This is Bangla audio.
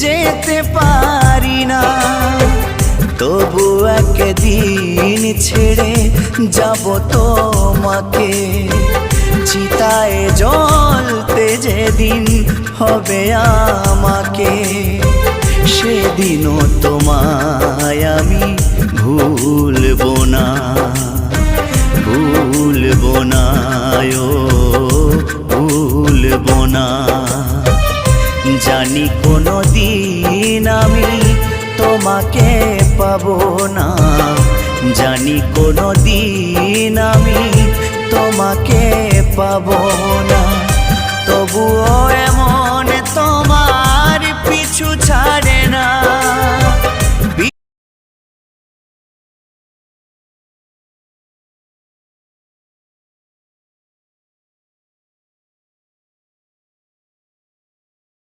যেতে পারি না, তবু একদিন ছেড়ে যাব তোমাকে। চিতায় জ্বলতে যেদিন হবে আমাকে, সেদিনও তোমায় আমি ভুলবো না, ভুলবো না, ও ভুলবো না। জানি কোনো দিন আমি তোমাকে পাবো না, জানি কোনো দিন আমি তোমাকে পাবো না, তবুও এমন তোমার পিছু ছাড়